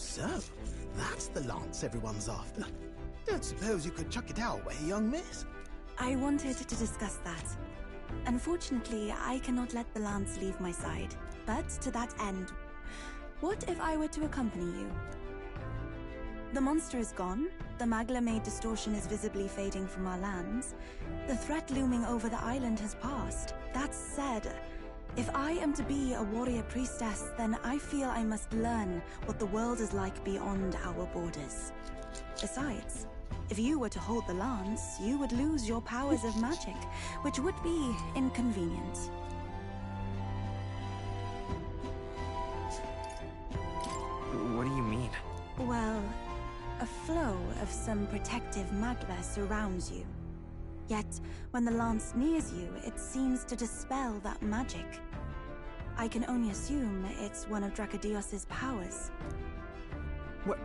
So, that's the lance everyone's after. Don't suppose you could chuck it our way, young miss? I wanted to discuss that. Unfortunately, I cannot let the lance leave my side. But to that end, what if I were to accompany you? The monster is gone, the Magla-made distortion is visibly fading from our lands, the threat looming over the island has passed. That said, if I am to be a warrior priestess, then I feel I must learn what the world is like beyond our borders. Besides, if you were to hold the lance, you would lose your powers of magic, which would be inconvenient. What do you mean? Well, a flow of some protective magla surrounds you. Yet, when the lance nears you, it seems to dispel that magic. I can only assume it's one of Dracodios's powers. What?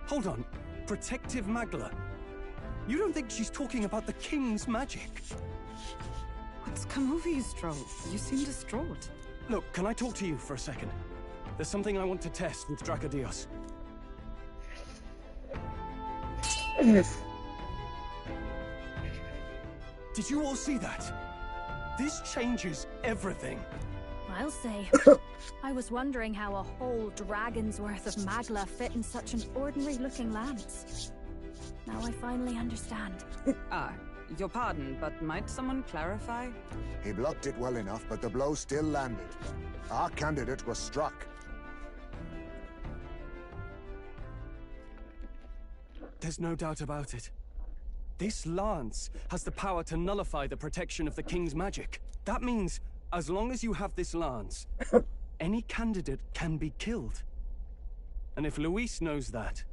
Hold on. Protective magla? You don't think she's talking about the king's magic? What's come over you, Stroll? You seem distraught. Look, can I talk to you for a second? There's something I want to test with Dracodios. Did you all see that? This changes everything. I'll say. I was wondering how a whole dragon's worth of magla fit in such an ordinary-looking lance. Now I finally understand. Your pardon, but might someone clarify? He blocked it well enough, but the blow still landed. Our candidate was struck. There's no doubt about it. This lance has the power to nullify the protection of the king's magic. That means, as long as you have this lance, any candidate can be killed. And if Luis knows that,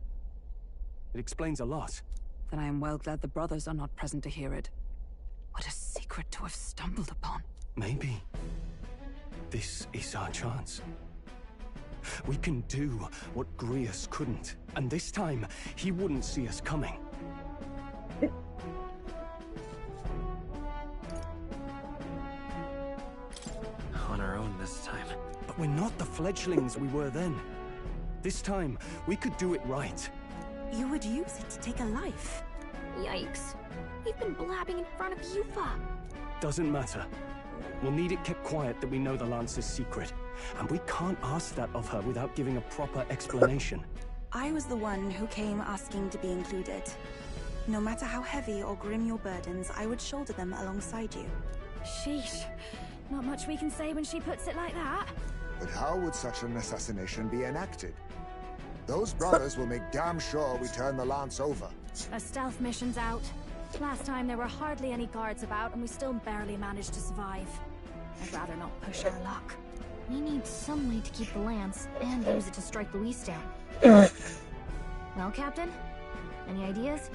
it explains a lot. Then I am well glad the brothers are not present to hear it. What a secret to have stumbled upon. Maybe this is our chance. We can do what Grius couldn't, and this time, he wouldn't see us coming. On our own this time. But we're not the fledglings we were then. This time, we could do it right. You would use it to take a life. Yikes. We've been blabbing in front of Yufa. Doesn't matter. We'll need it kept quiet that we know the Lance's secret. And we can't ask that of her without giving a proper explanation. I was the one who came asking to be included. No matter how heavy or grim your burdens, I would shoulder them alongside you. Sheesh. Not much we can say when she puts it like that. But how would such an assassination be enacted? Those brothers will make damn sure we turn the lance over. A stealth mission's out. Last time there were hardly any guards about and we still barely managed to survive. I'd rather not push our luck. We need some way to keep the lance and use it to strike Luis down. Well, Captain? Any ideas?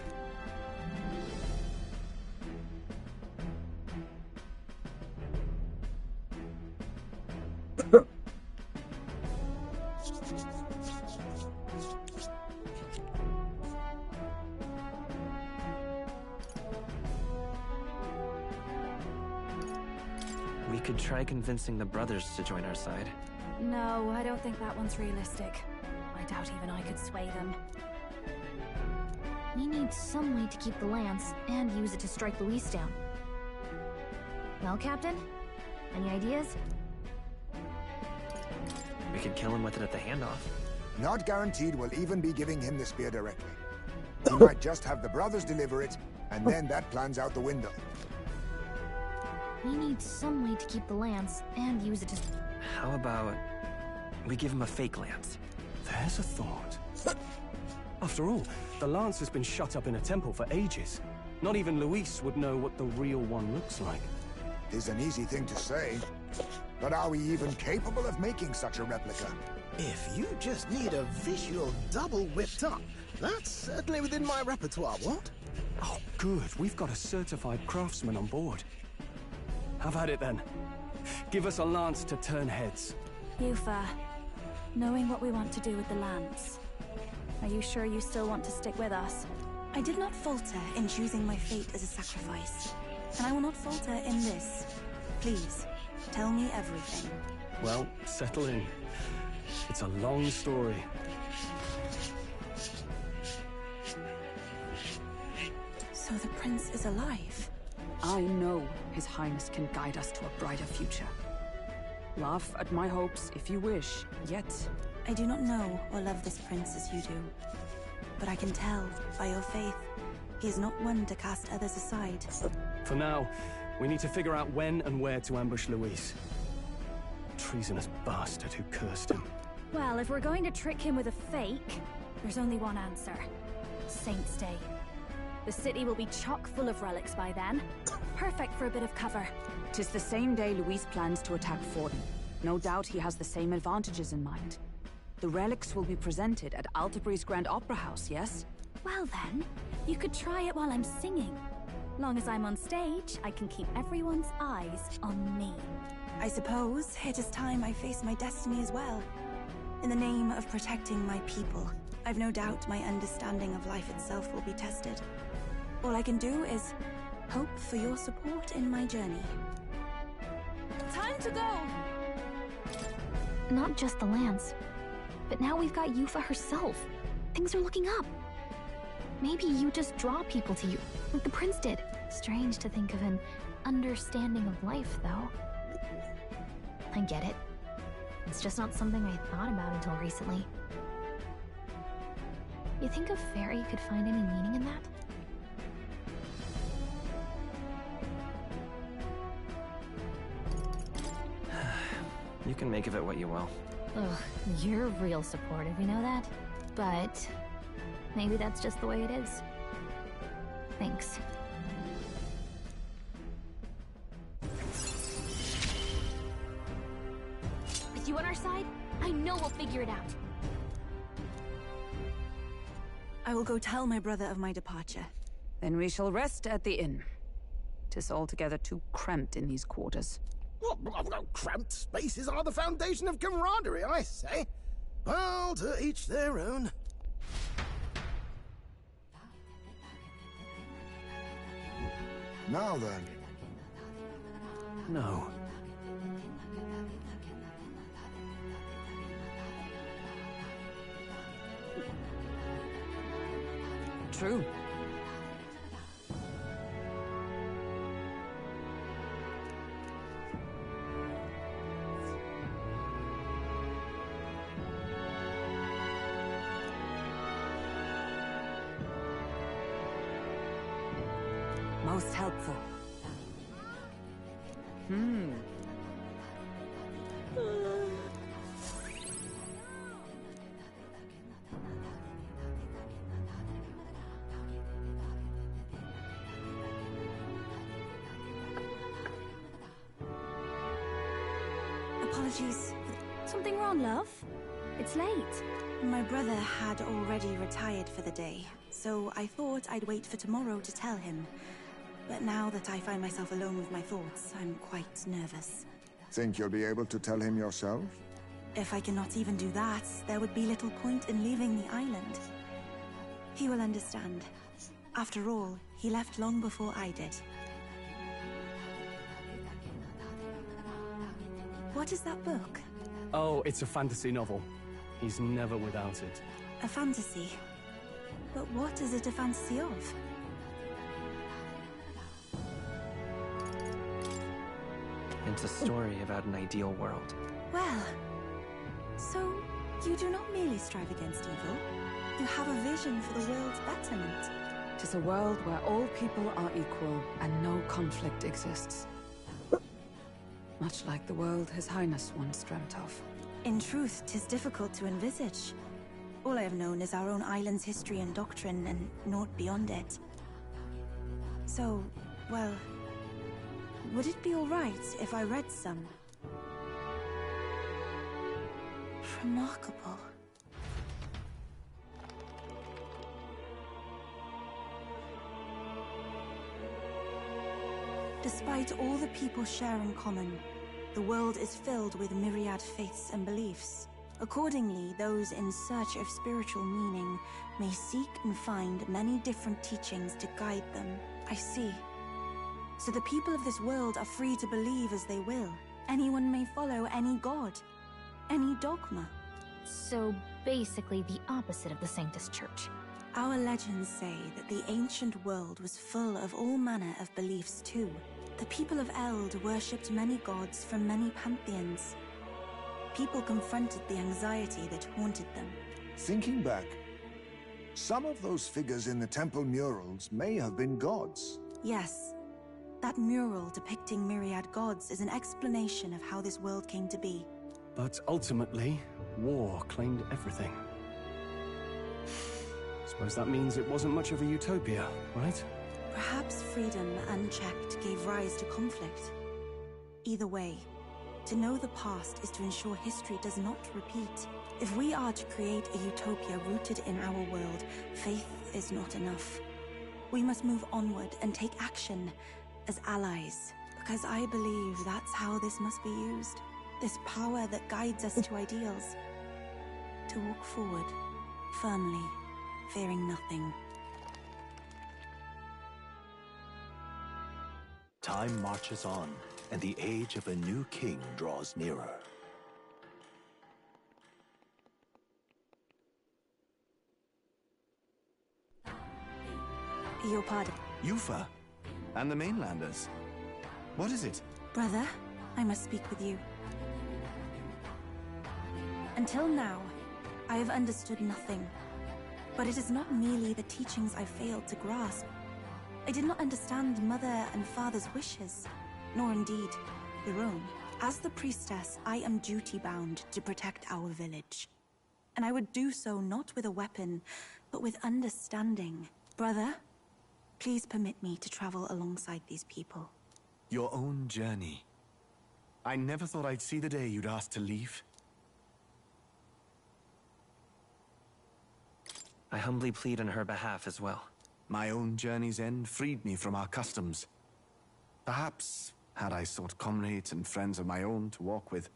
We could try convincing the brothers to join our side. No, I don't think that one's realistic. I doubt even I could sway them. We need some way to keep the lance and use it to strike Luis down. Well, Captain? Any ideas? We could kill him with it at the handoff. Not guaranteed we'll even be giving him the spear directly. He might just have the brothers deliver it, and then that plan's out the window. We need some way to keep the lance and use it to... How about we give him a fake lance? There's a thought. After all, the lance has been shut up in a temple for ages. Not even Luis would know what the real one looks like. It's an easy thing to say, but are we even capable of making such a replica? If you just need a visual double whipped up, that's certainly within my repertoire, what? Oh, good. We've got a certified craftsman on board. Have at it then. Give us a lance to turn heads. Yufa, knowing what we want to do with the lance, are you sure you still want to stick with us? I did not falter in choosing my fate as a sacrifice, and I will not falter in this. Please, tell me everything. Well, settle in. It's a long story. So the prince is alive. I know His Highness can guide us to a brighter future. Laugh at my hopes if you wish, yet... I do not know or love this prince as you do. But I can tell, by your faith, he is not one to cast others aside. For now, we need to figure out when and where to ambush Luis. Treasonous bastard who cursed him. Well, if we're going to trick him with a fake, there's only one answer. Saint's Day. The city will be chock full of relics by then. Perfect for a bit of cover. 'Tis the same day Luis plans to attack Forden. No doubt he has the same advantages in mind. The relics will be presented at Altabri's Grand Opera House, yes? Well then, you could try it while I'm singing. Long as I'm on stage, I can keep everyone's eyes on me. I suppose it is time I face my destiny as well. In the name of protecting my people, I've no doubt my understanding of life itself will be tested. All I can do is hope for your support in my journey. Time to go! Not just the lance, but now we've got Yufa herself. Things are looking up. Maybe you just draw people to you, like the prince did. Strange to think of an understanding of life, though. I get it. It's just not something I thought about until recently. You think a fairy could find any meaning in that? You can make of it what you will. Ugh, you're real supportive, you know that? But maybe that's just the way it is. Thanks. With you on our side, I know we'll figure it out. I will go tell my brother of my departure. Then we shall rest at the inn. 'Tis altogether too cramped in these quarters. Cramped spaces are the foundation of camaraderie, I say. Well, to each their own. Now then. No. True. Most helpful. Apologies. Something wrong, love? It's late. My brother had already retired for the day, so I thought I'd wait for tomorrow to tell him. But now that I find myself alone with my thoughts, I'm quite nervous. Think you'll be able to tell him yourself? If I cannot even do that, there would be little point in leaving the island. He will understand. After all, he left long before I did. What is that book? Oh, it's a fantasy novel. He's never without it. A fantasy? But what is it a fantasy of? It's a story about an ideal world. Well, so you do not merely strive against evil. You have a vision for the world's betterment. 'Tis a world where all people are equal and no conflict exists. Much like the world His Highness once dreamt of. In truth, 'tis difficult to envisage. All I have known is our own island's history and doctrine, and naught beyond it. So, well, would it be all right if I read some? Remarkable. Despite all the people share in common, the world is filled with myriad faiths and beliefs. Accordingly, those in search of spiritual meaning may seek and find many different teachings to guide them. I see. So the people of this world are free to believe as they will. Anyone may follow any god, any dogma. So basically the opposite of the Sanctus Church. Our legends say that the ancient world was full of all manner of beliefs too. The people of Eld worshipped many gods from many pantheons. People confronted the anxiety that haunted them. Thinking back, some of those figures in the temple murals may have been gods. Yes. That mural depicting myriad gods is an explanation of how this world came to be. But ultimately, war claimed everything. Suppose that means it wasn't much of a utopia, right? Perhaps freedom unchecked gave rise to conflict. Either way, to know the past is to ensure history does not repeat. If we are to create a utopia rooted in our world, faith is not enough. We must move onward and take action as allies, because I believe that's how this must be used. This power that guides us to ideals. To walk forward, firmly, fearing nothing. Time marches on, and the age of a new king draws nearer. Your pardon. Yufa, and the mainlanders. What is it? Brother, I must speak with you. Until now, I have understood nothing. But it is not merely the teachings I failed to grasp. I did not understand Mother and Father's wishes, nor indeed their own. As the priestess, I am duty-bound to protect our village. And I would do so not with a weapon, but with understanding. Brother, please permit me to travel alongside these people. Your own journey. I never thought I'd see the day you'd ask to leave. I humbly plead on her behalf as well. My own journey's end freed me from our customs. Perhaps, had I sought comrades and friends of my own to walk with,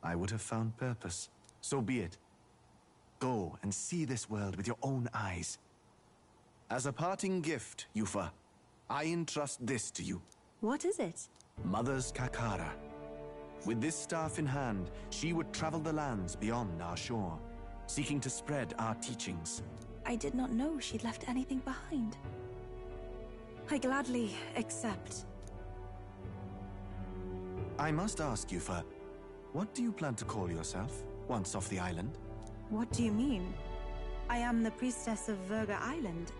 I would have found purpose. So be it. Go and see this world with your own eyes. As a parting gift, Yufa, I entrust this to you. What is it? Mother's Kakara. With this staff in hand, she would travel the lands beyond our shore, seeking to spread our teachings. I did not know she'd left anything behind. I gladly accept. I must ask, Yufa, what do you plan to call yourself, once off the island? What do you mean? I am the priestess of Verga Island.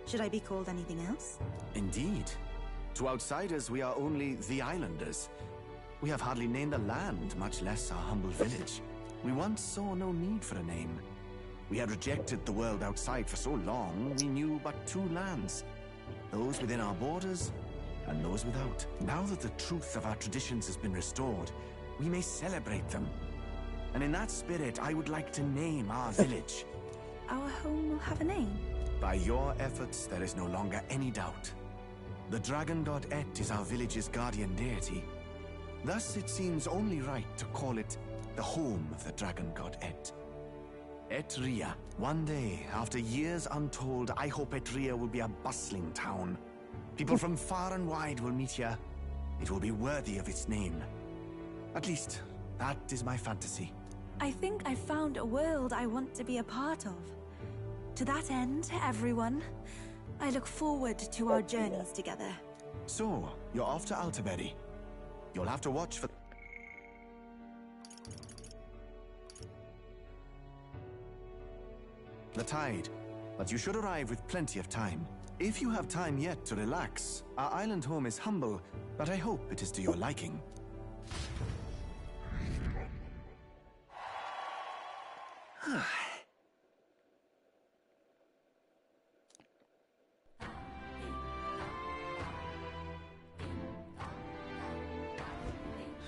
Should I be called anything else? Indeed. To outsiders, we are only the islanders. We have hardly named a land, much less our humble village. We once saw no need for a name. We had rejected the world outside for so long, we knew but two lands. Those within our borders, and those without. Now that the truth of our traditions has been restored, we may celebrate them. And in that spirit, I would like to name our village. Our home will have a name? By your efforts, there is no longer any doubt. The dragon god Et is our village's guardian deity. Thus, it seems only right to call it the home of the dragon god Et. Etria. One day, after years untold, I hope Etria will be a bustling town. People from far and wide will meet here. It will be worthy of its name. At least, that is my fantasy. I think I found a world I want to be a part of. To that end, everyone, I look forward to our journeys together. So, you're off to Altaberry. You'll have to watch for the tide, but you should arrive with plenty of time. If you have time yet to relax, our island home is humble, but I hope it is to your liking.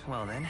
Well then.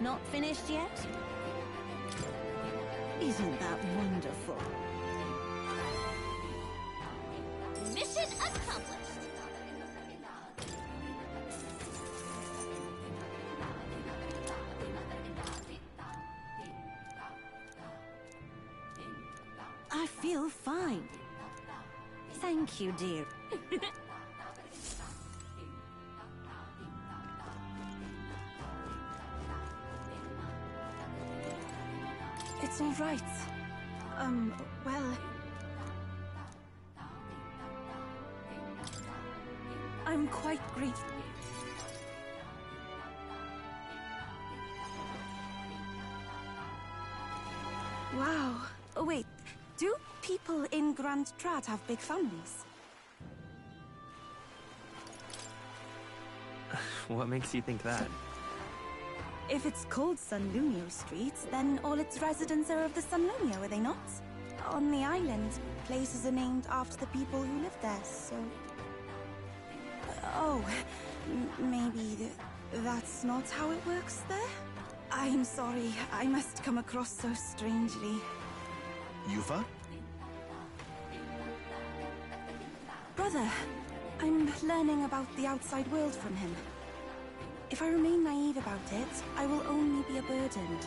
Not finished yet? Isn't that wonderful? Mission accomplished! I feel fine. Thank you, dear. It's all right. Well... I'm quite grateful. Wow. Oh, wait. Do people in Grand Trat have big families? What makes you think that? If it's called Sunlumio Street, then all its residents are of the Sunlumio, are they not? On the island, places are named after the people who live there, so... Oh, maybe that's not how it works there? I'm sorry, I must come across so strangely. Yufa? Brother, I'm learning about the outside world from him. If I remain naive about it, I will only be a burden.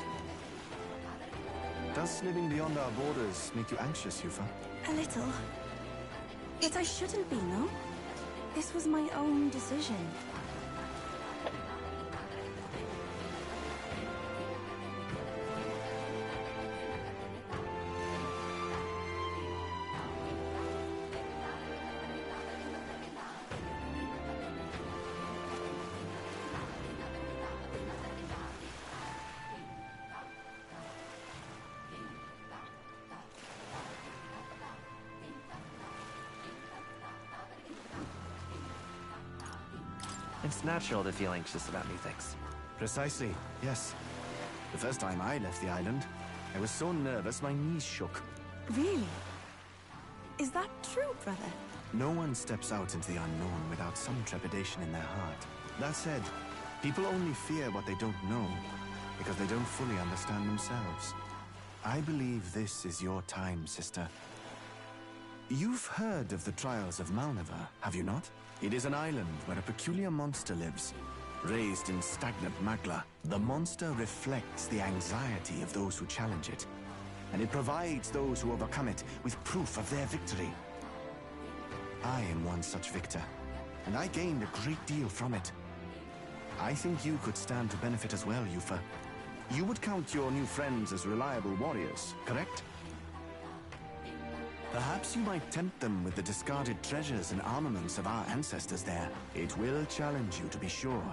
Does living beyond our borders make you anxious, Yufa? A little. But I shouldn't be, no? This was my own decision. It's natural to feel anxious about new things. Precisely, yes. The first time I left the island, I was so nervous my knees shook. Really? Is that true, brother? No one steps out into the unknown without some trepidation in their heart. That said, people only fear what they don't know because they don't fully understand themselves. I believe this is your time, sister. You've heard of the trials of Malnever, have you not? It is an island where a peculiar monster lives. Raised in stagnant magla, the monster reflects the anxiety of those who challenge it, and it provides those who overcome it with proof of their victory. I am one such victor, and I gained a great deal from it. I think you could stand to benefit as well, Yufa. You would count your new friends as reliable warriors, correct? Perhaps you might tempt them with the discarded treasures and armaments of our ancestors there. It will challenge you, to be sure,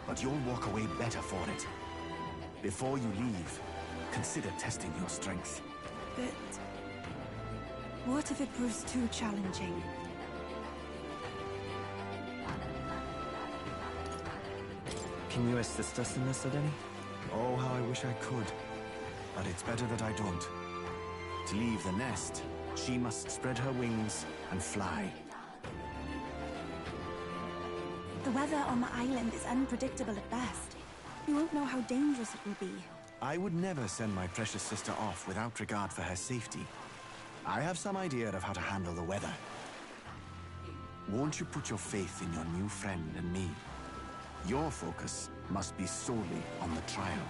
but you'll walk away better for it. Before you leave, consider testing your strength. But... what if it proves too challenging? Can you assist us in this, Adeni? Oh, how I wish I could. But it's better that I don't. To leave the nest, she must spread her wings and fly. The weather on the island is unpredictable at best. We won't know how dangerous it will be. I would never send my precious sister off without regard for her safety. I have some idea of how to handle the weather. Won't you put your faith in your new friend and me? Your focus must be solely on the trial.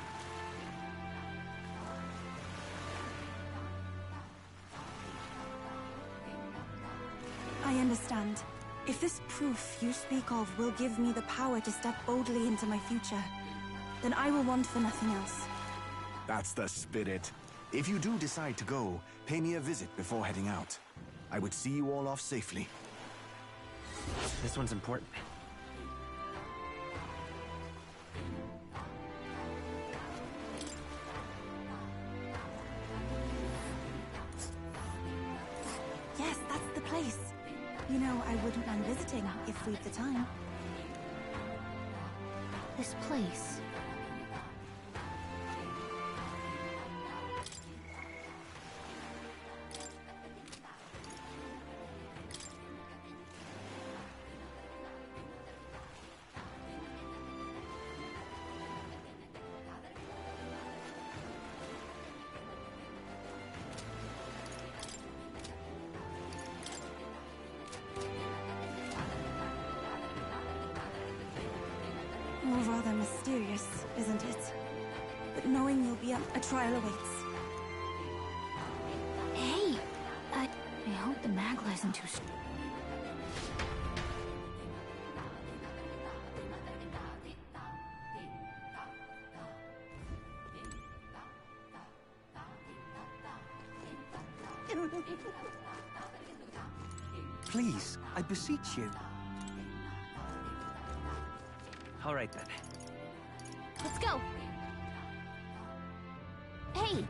I understand. If this proof you speak of will give me the power to step boldly into my future, then I will want for nothing else. That's the spirit. If you do decide to go, pay me a visit before heading out. I would see you all off safely. This one's important. Yes, that's the place. You know, I wouldn't mind visiting if we've the time. This place. All rather mysterious, isn't it? But knowing you'll be a trial awaits. Hey! I hope the Magla isn't too... Please, I beseech you. All right then. Let's go! Hey!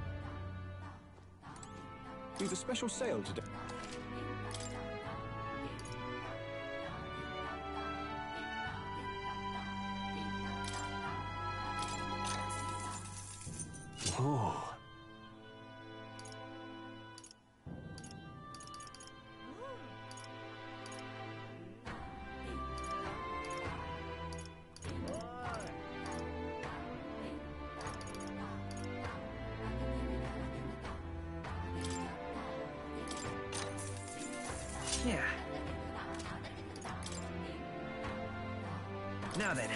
We've a special sale today. Ooh. Yeah. Now then.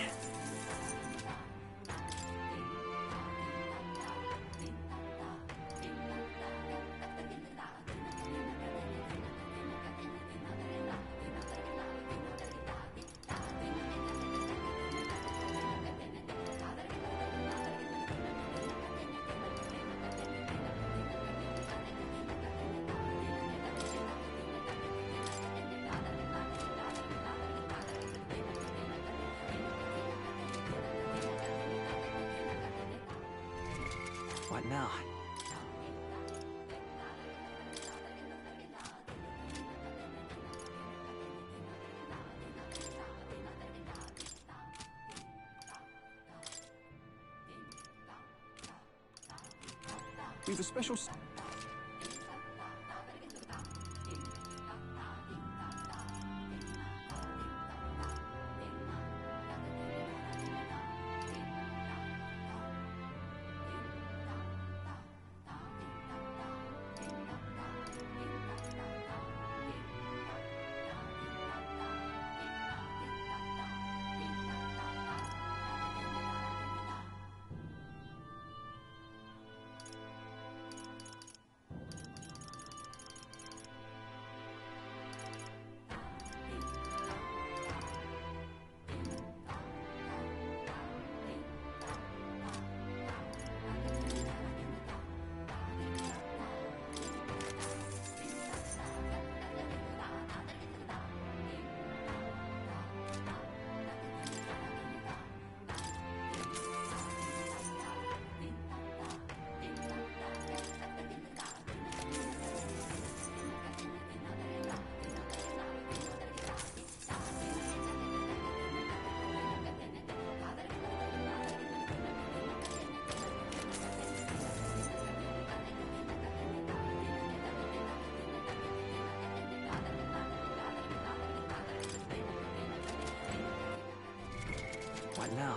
What now? We've a special... What now?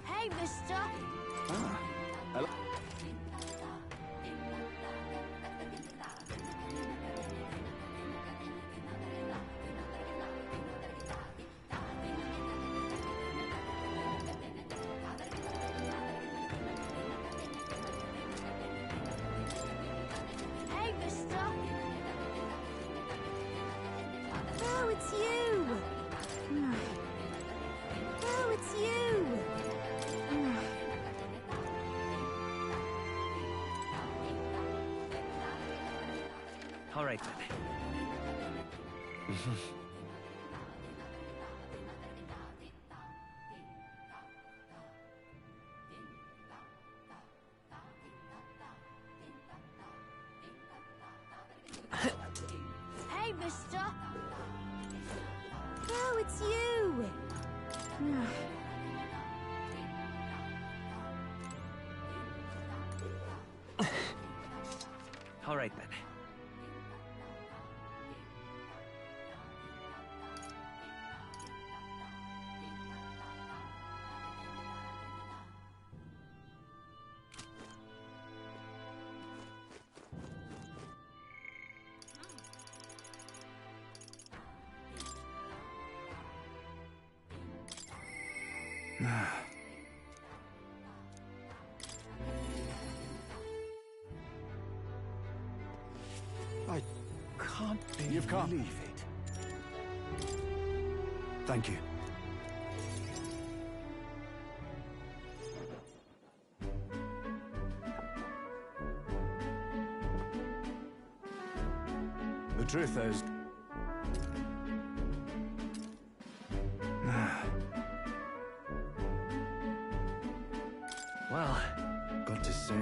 Hey, mister! Ah, hello. All right then. Hey, mister! Oh, it's you! All right then. I can't You've come. believe it. Thank you. The truth is... Well, Got to say,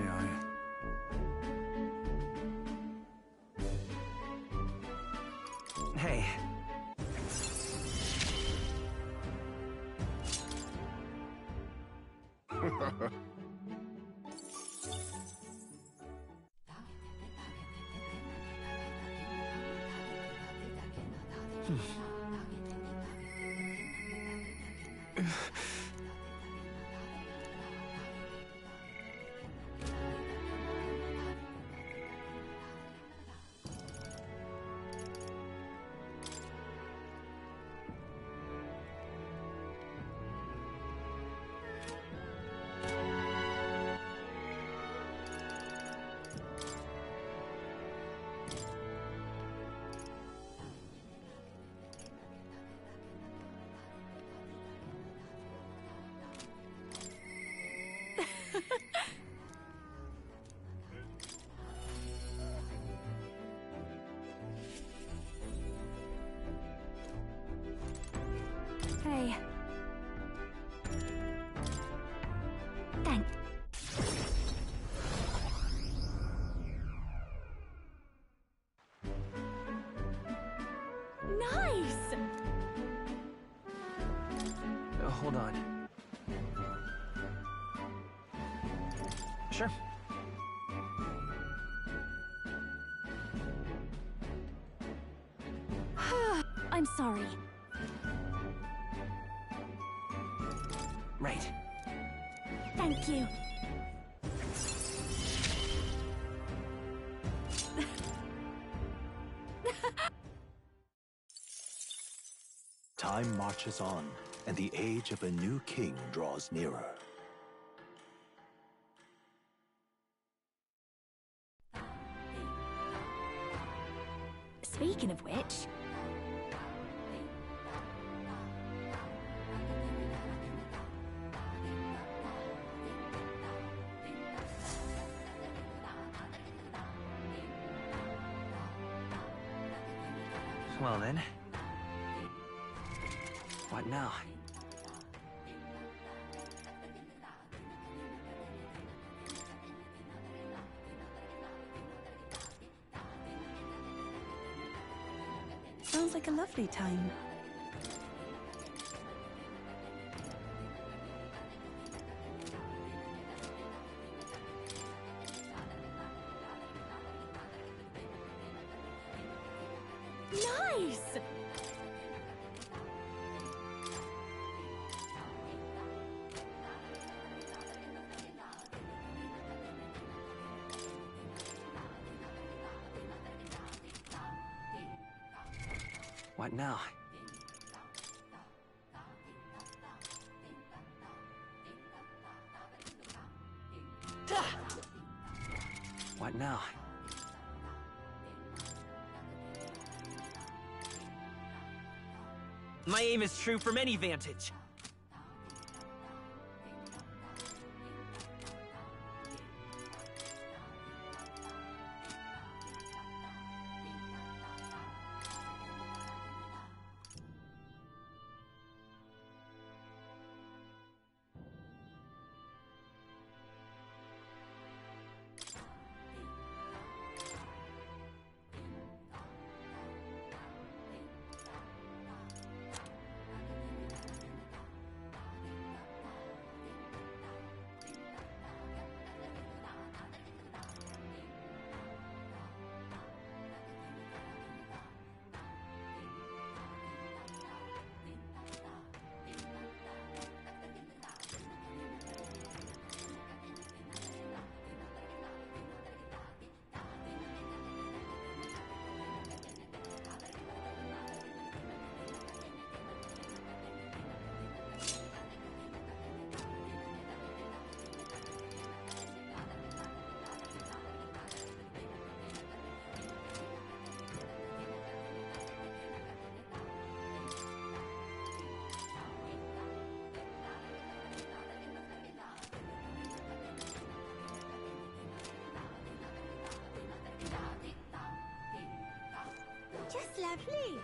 hey. Hey. Thanks. Nice! Hold on. Sure. I'm sorry. Right. Thank you. Time marches on, and the age of a new king draws nearer. Speaking of which... Well then. What now? Sounds like a lovely time. Nice! What now? What now? My aim is true from any vantage. please.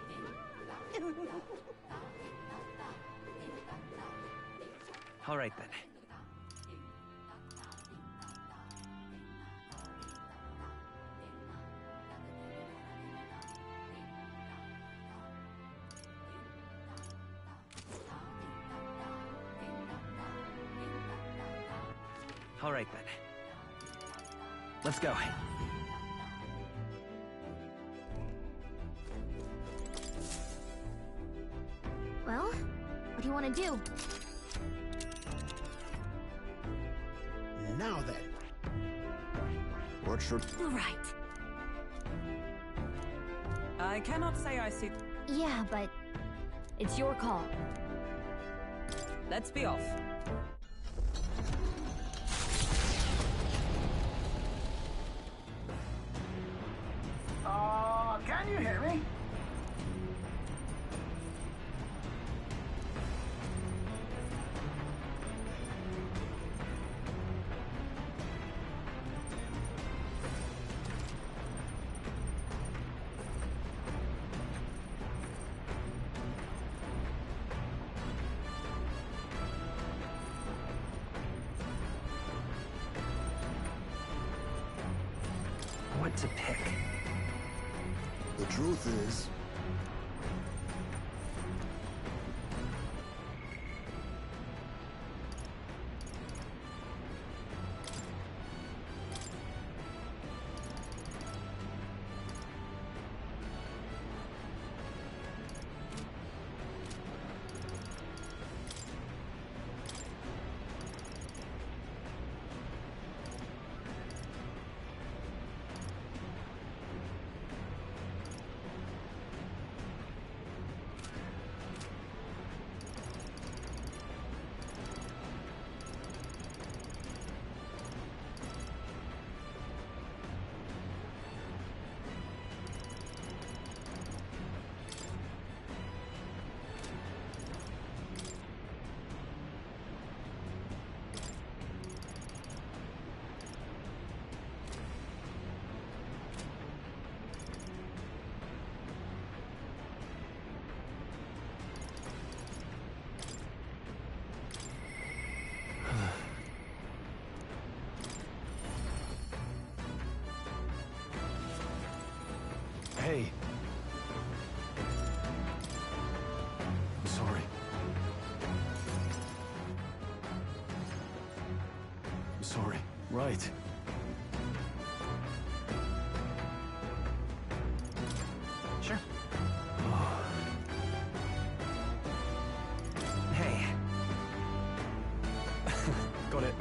All right then. All right then. Let's go. Well, what do you want to do? Now then. What should... Right. I cannot say I see... Yeah, but it's your call. Let's be off. Can you hear me? What to pick? The truth is... Hey. I'm sorry. I'm sorry. Right. Sure. Hey. Got it.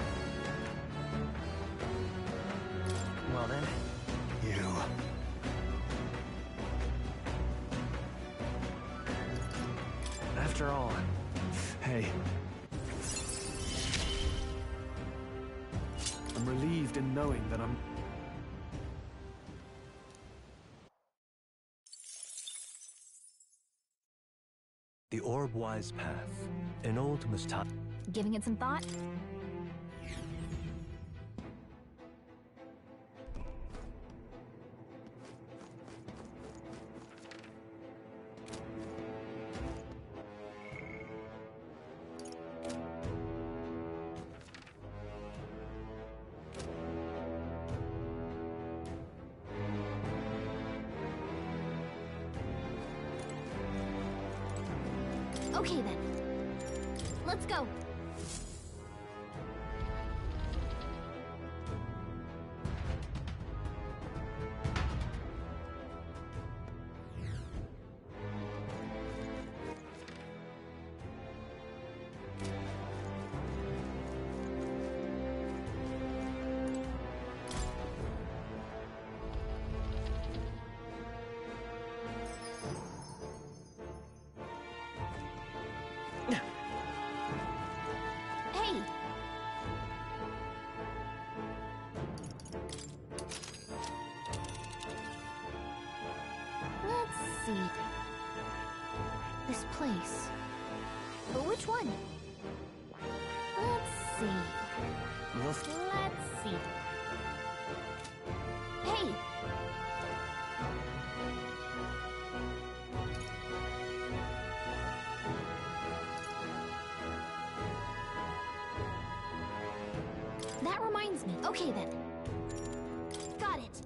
Well then. You. After all. Hey. I'm relieved in knowing that I'm... The Orb-wise path. An old Mustang. Giving it some thought? Okay then. Let's go. Hey! Let's see. This place. But which one? Let's see. Let's see. Hey! Okay then. Got it.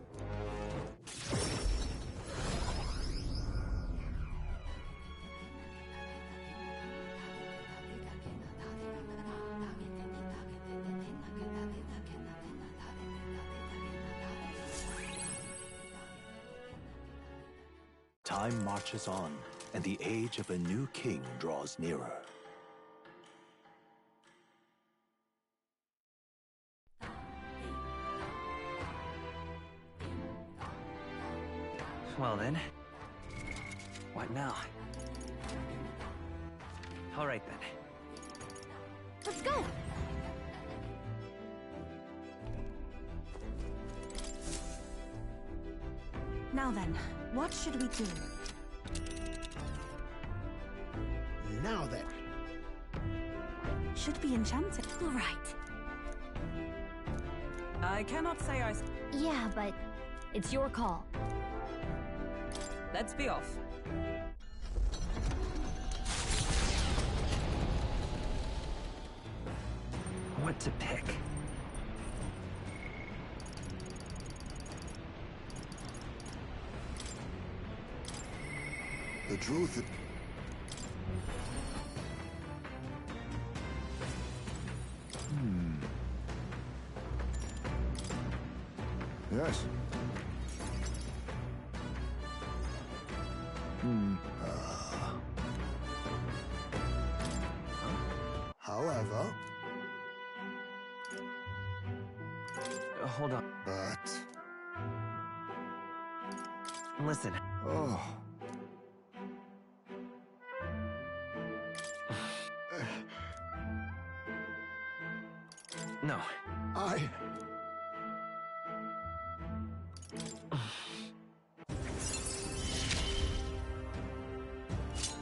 Time marches on, and the age of a new king draws nearer. Well then. What now? All right then. Let's go! Now then, what should we do? Now then. Should be enchanted. All right. I cannot say I... Yeah, but it's your call. Let's be off. What to pick? The truth... Yes. However... Hold on. But... Listen. Oh... No.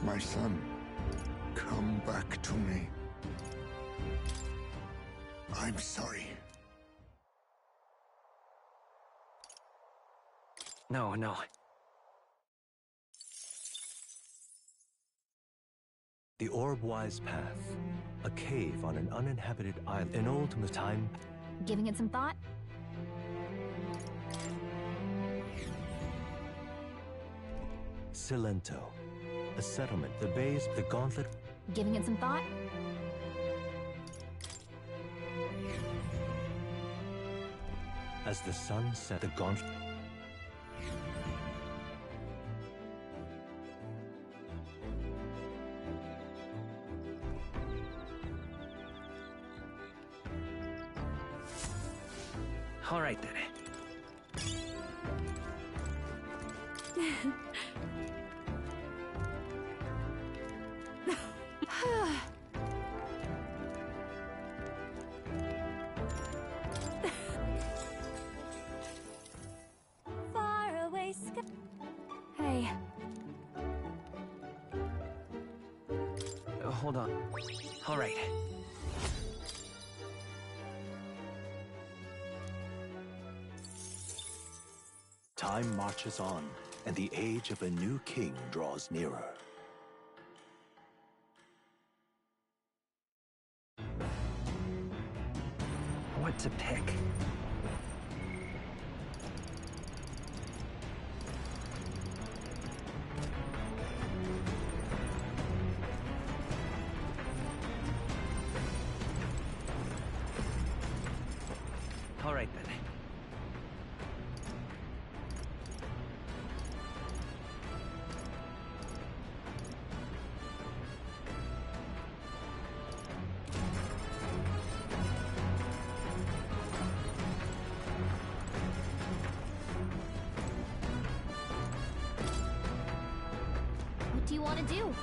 My son, come back to me. I'm sorry. No, no. The Orb-Wise Path, a cave on an uninhabited island, an old time. Giving it some thought? Silento, a settlement, the base, the gauntlet. Giving it some thought? As the sun set, the gauntlet. All right then. Far away sky. Hey. Hold on. All right. Time marches on, and the age of a new king draws nearer. What to pick? All right then. What do you want to do?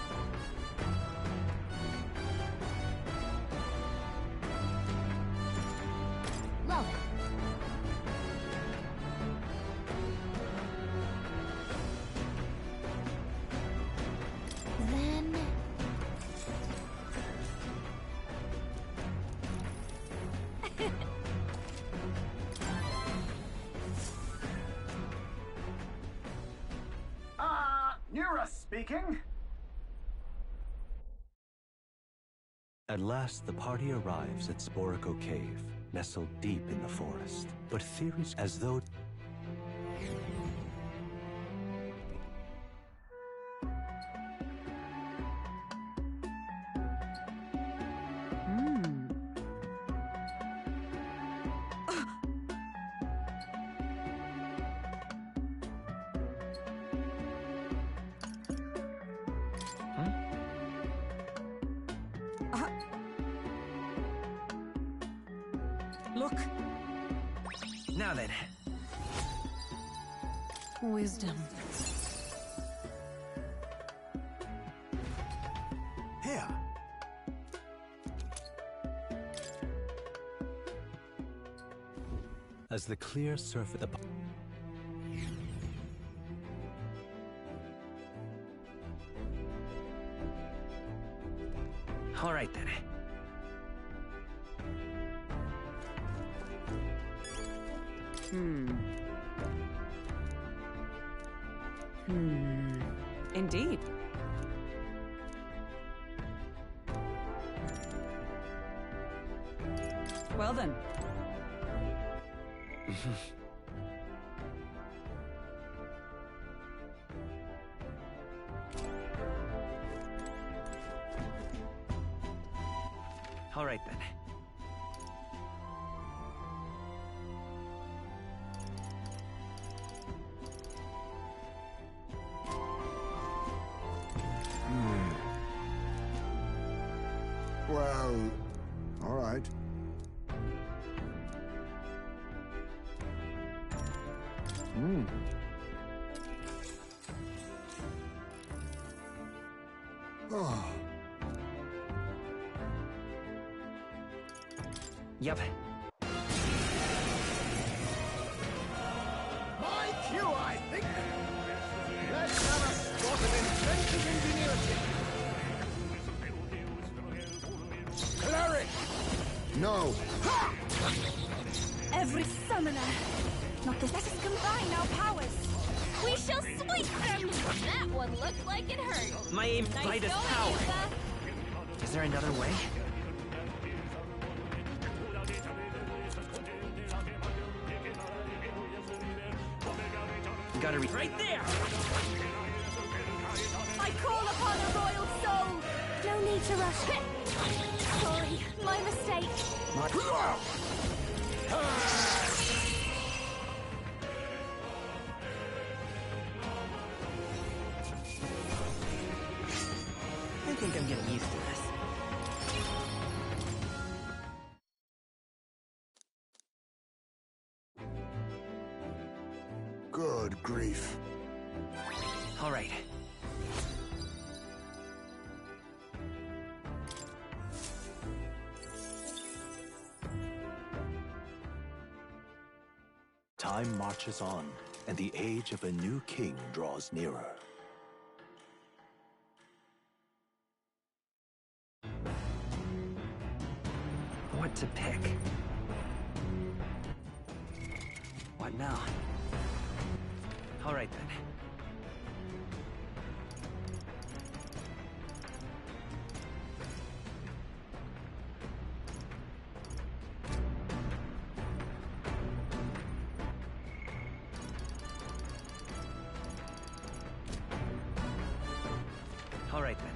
Love it. Then... Nira speaking. At last, the party arrives at Sporico Cave, nestled deep in the forest. But theories as though... Look. Now then. Wisdom. Here. As the clear surface... All right then. Indeed. Well then. All right then. Well, all right. Oh. Yep. My cue, I think. Let's have a spot of inventive ingenuity. Cleric! No. Ha! Every summoner! Not this. Let us combine our powers! We shall sweep them! That one looked like it hurt. My aim Nice right as going, power. Yuka. Is there another way? Gotta reach right there! I call upon a royal soul! No need to rush. Sorry, my mistake. I think I'm getting used to this. Good grief. All right. Time marches on, and the age of a new king draws nearer. What to pick? What now? All right then. All right then.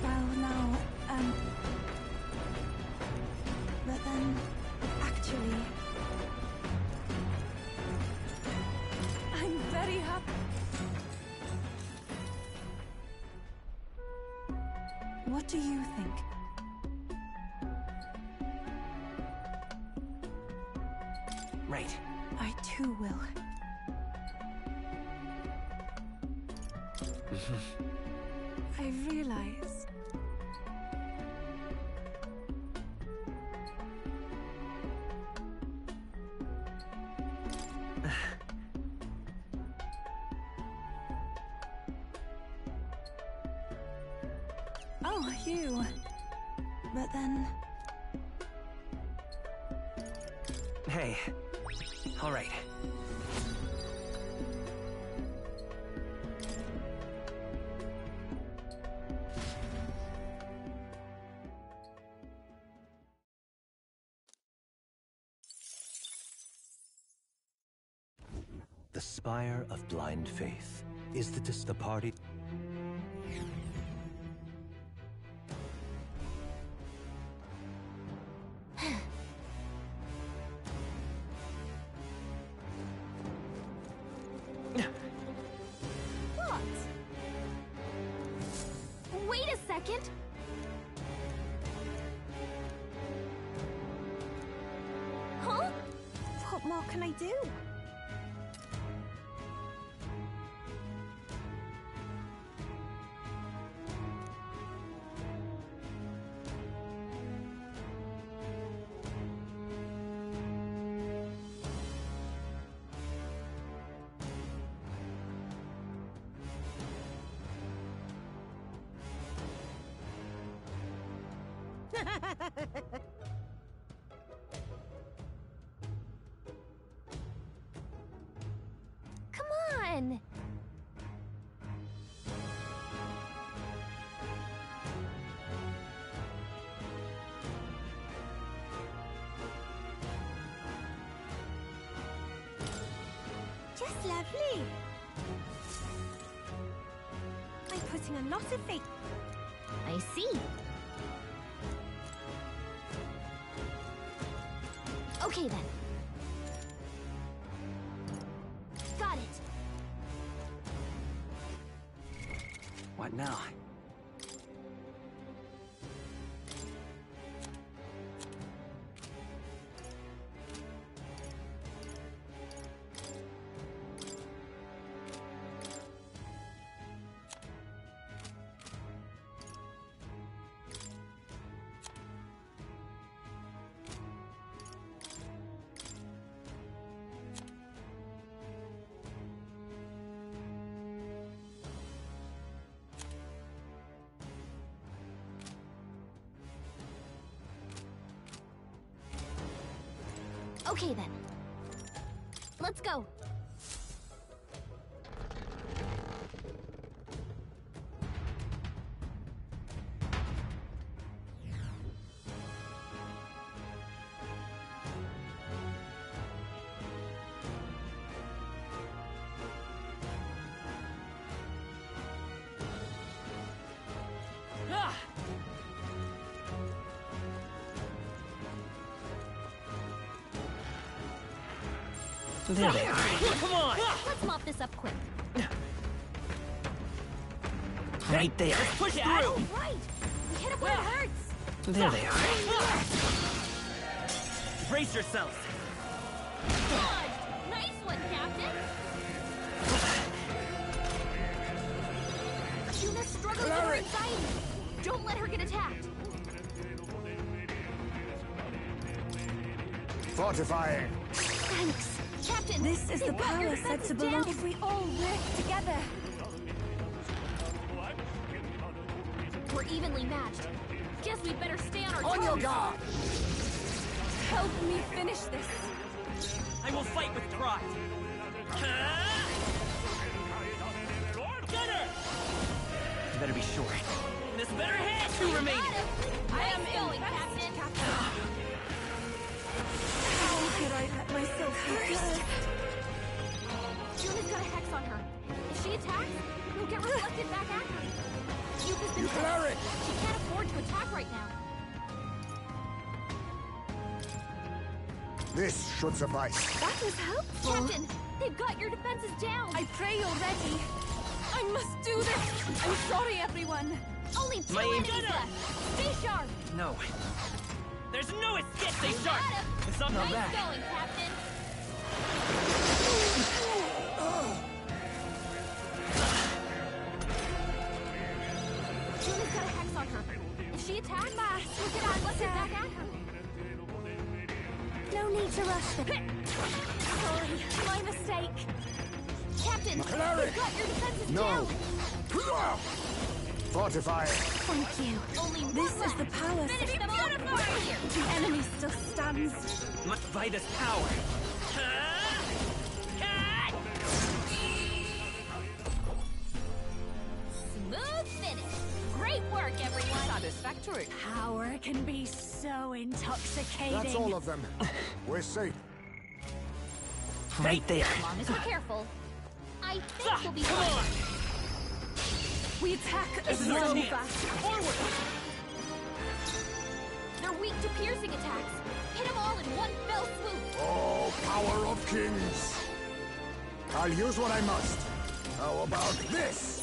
Well, now, but then, actually, I'm very happy. What do you think? Right. I too Who will? I realize... Oh, you. But then... Hey. All right. The Spire of Blind Faith. Is the party... What? Wait a second! Huh? What more can I do? Come on! Just lovely. I'm putting a lot of faith. I see. Okay then. Got it. What now? Okay then. Let's go. There they are. Come on! Let's mop this up quick. Right there. Push through! Oh, right! We hit it where it hurts! There they are. Brace yourselves! Good! Nice one, Captain! Juna's struggling with her anxiety. Don't let her get attacked. Fortifying. Thanks. Captain, This is the power set to belong if we all work together. We're evenly matched. Guess we better stay on our toes. On your guard! Help me finish this. I will fight with pride. Get her! You better be sure. This better hit! Two remaining. I am going, Captain. How could I let myself be hurt? Juna's got a hex on her. If she attacks, we'll get reflected back at her. Yuka's been hurt. She can't afford to attack right now. This should suffice. That was helpful. Captain, they've got your defenses down. I pray you're ready. I must do this. I'm sorry, everyone. Only two My aim- enemies left. Stay sharp. No. There's no escape, stay sharp! Got him. It's not Nice bad. going, Captain. Julie's got a hex on her. If she attacks, we can let's hit back at her. No need to rush them. Sorry, my mistake. Captain, Cleric! you've got your defenses No! down. Fortify! Thank you. Only This one is the left. power. Finish them all right here. The enemy still stands. My Vitus power. Smooth finish. Great work, everyone. Satisfactory. Power can be so intoxicating. That's all of them. We're safe. Right there. As long as we're careful, I think we'll be fine. We attack This as is our long chance. fast. Forward. They're weak to piercing attacks. Hit them all in one fell swoop. Oh, power of kings! I'll use what I must. How about this?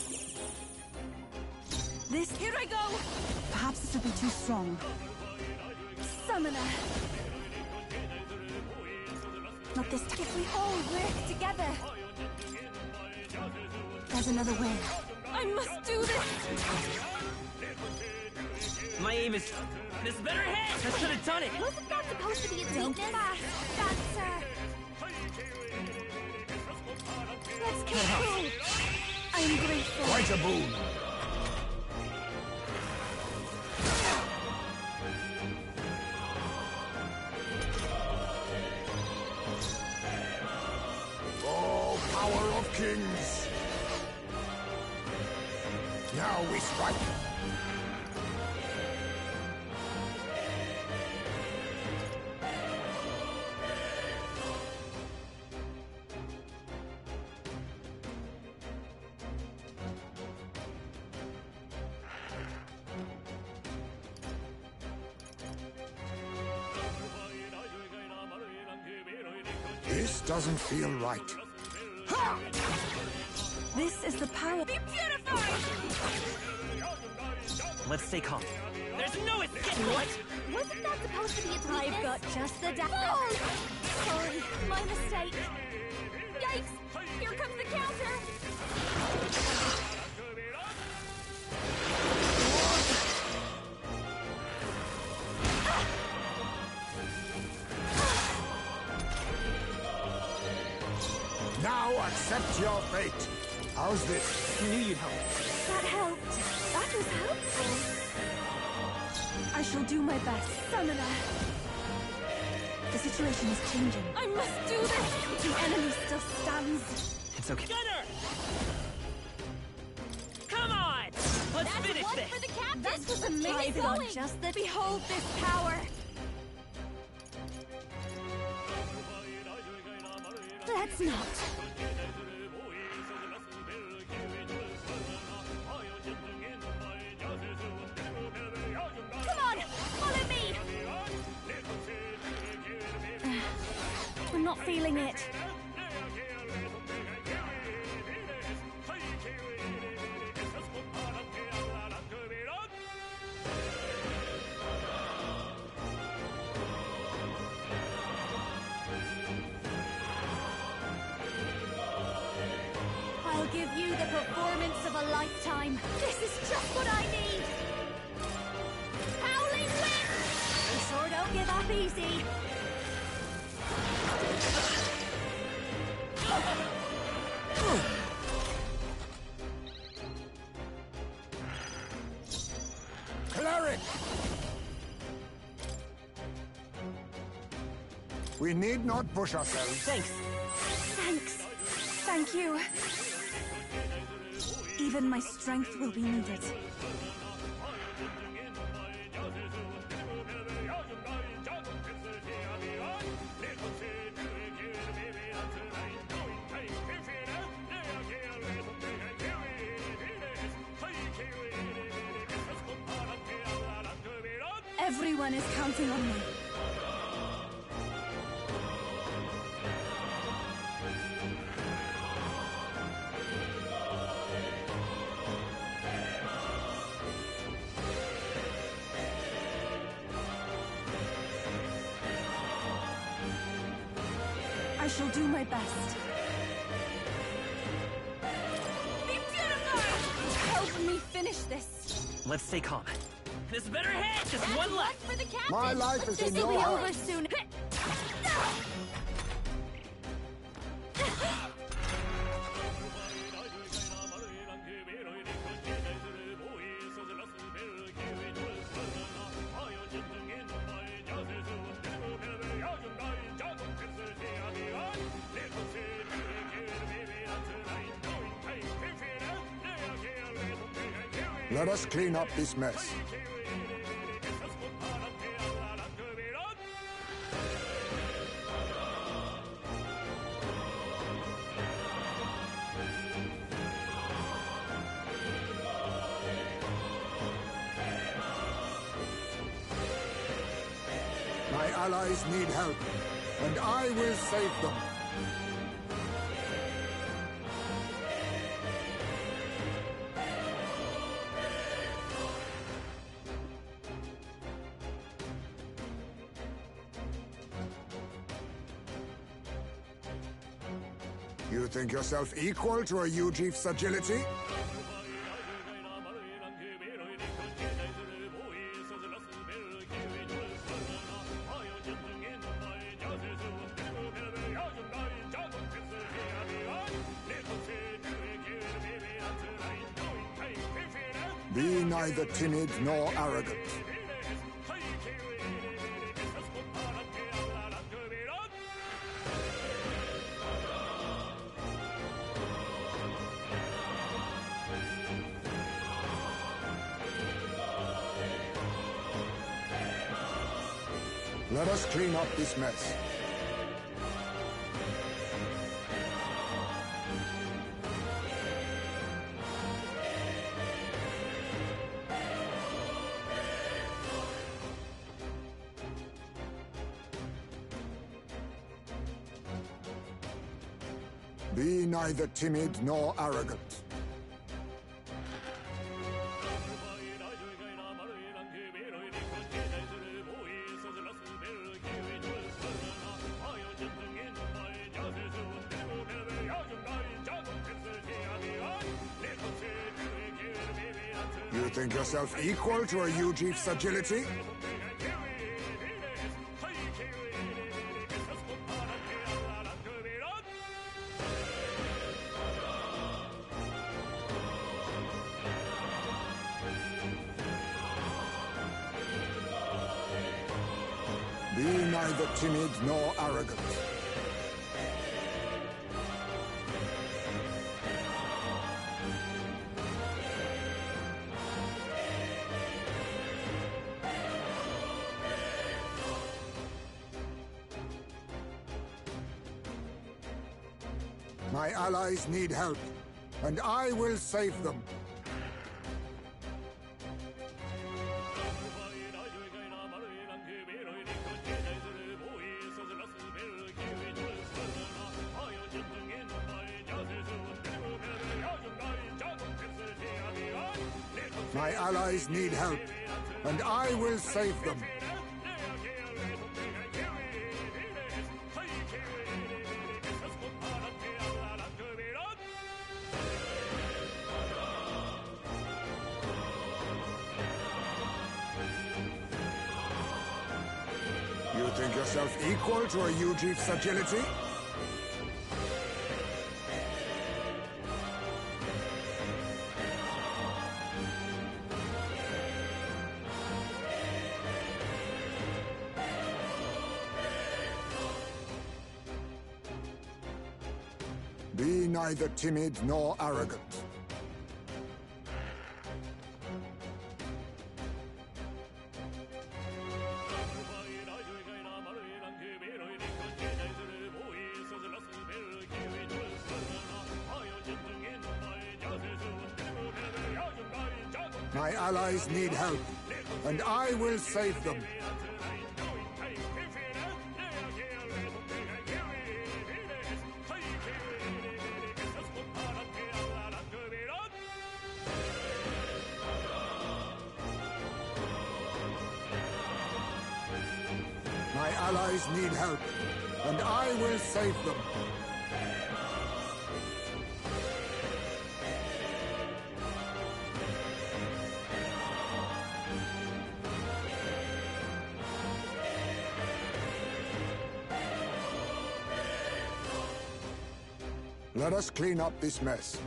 This. Here I go! Perhaps this will be too strong. Summoner. Not this time. If we all work together. There's another way. I must do this! My aim is... This better hit! I should have done it! Wasn't that supposed to be a Don't weakness? Dancer! Let's control! I am grateful. Quite a boon. Oh, power of kings! Now we strike. This doesn't feel right. Ha! This is the power. Be beautified! Let's stay calm. There's no escape! What? Wasn't that supposed to be a weakness? I've got just the Oh! Sorry, my mistake. Yikes! Here comes the counter! Now accept your fate. How's this? I knew you'd help. That helped. That was helpful. I shall do my best. Summoner. The situation is changing. I must do this! The enemy still stands. It's okay. Gunner! Come on! Let's That's finish one this! for the captain! That was Keep amazing. going. Just the behold this power. Let's not. Come on, follow me. I'm not feeling it. I'll give you the performance of a lifetime. This is just what I need. Howling wind! They sure don't give up easy. Cleric! We need not push ourselves. Thanks. Thanks. Thank you. Even my strength will be needed. Everyone is counting on me. I shall do my best. Let's stay calm. This better hit! Just one left! For the captain. My life is in This'll your be over hands. soon. Let us clean up this mess. My allies need help, and I will save them. You think yourself equal to a Ujief's agility? Be neither timid nor arrogant. Let us clean up this mess. Be neither timid nor arrogant. You think yourself equal to a Ujief's agility? Be neither timid nor arrogant. My allies need help, and I will save them. My allies need help, and I will save them. You think yourself equal to a Ujief's agility? Be neither timid nor arrogant. My allies need help, and I will save them. My allies need help, and I will save them. Let us clean up this mess.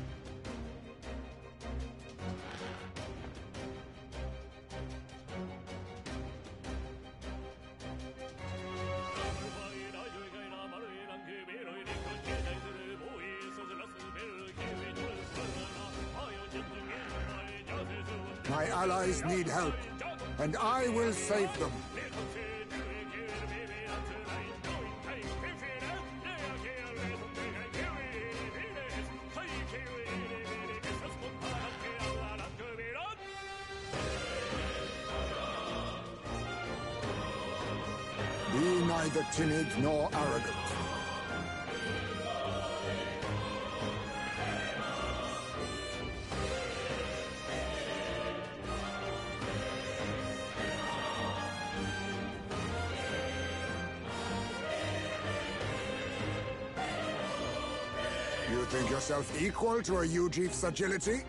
My allies need help, and I will save them. Be neither timid nor arrogant. You think yourself equal to a Ujief's agility?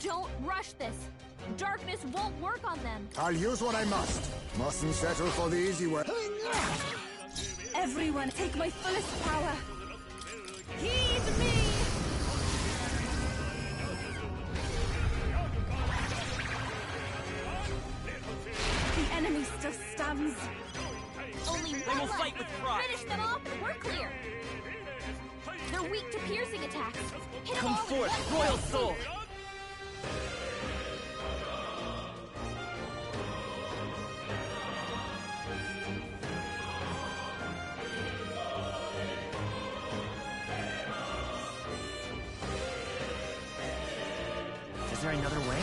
Don't rush this. Darkness won't work on them. I'll use what I must. Mustn't settle for the easy way. Everyone, take my fullest power. Heed me! The enemy still stands. Only one will left. fight with pride. Finish them off and we're clear. They're weak to piercing attacks. Hit them Come all in forth, one Royal blow. Soul! Is there another way?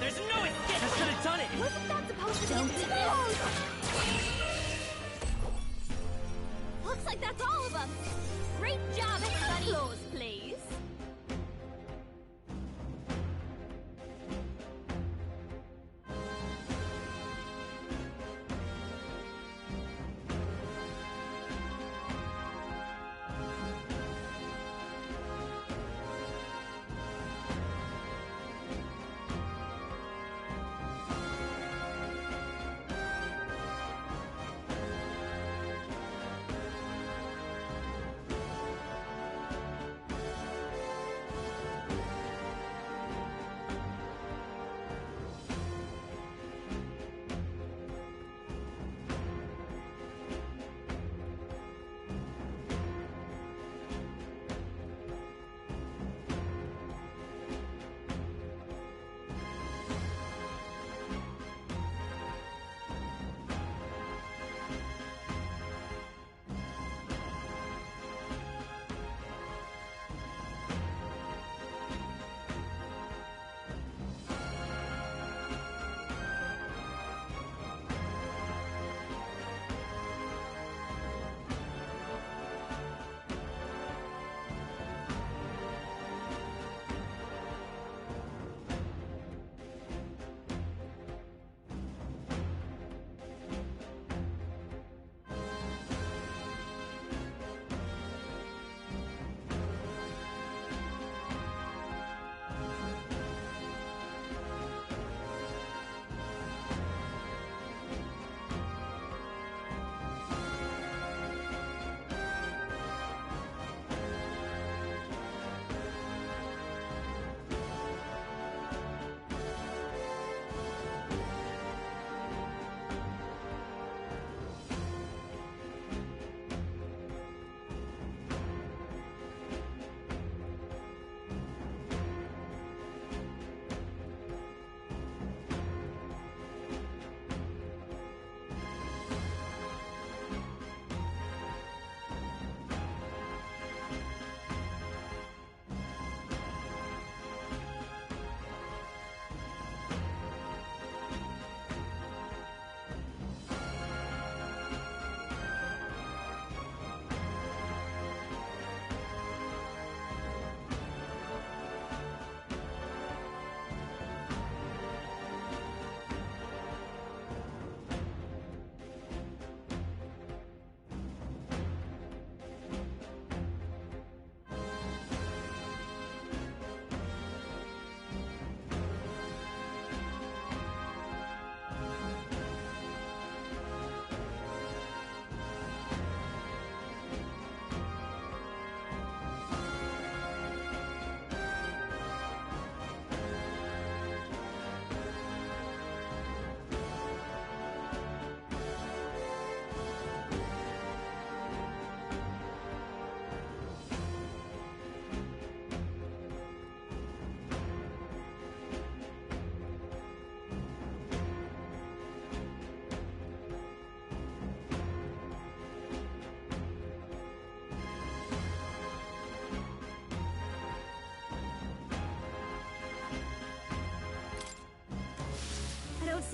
There's no escape! I should have done it! Wasn't that supposed to be Looks like that's all of them. Great job, everybody. Applause, please.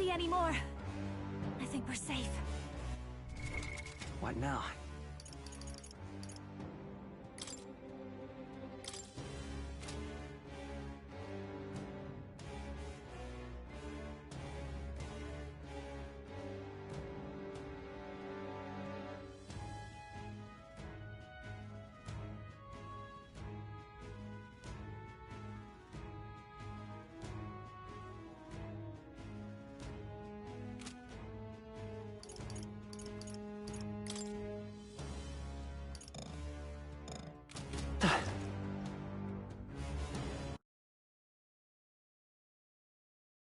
see any more. I think we're safe. What now?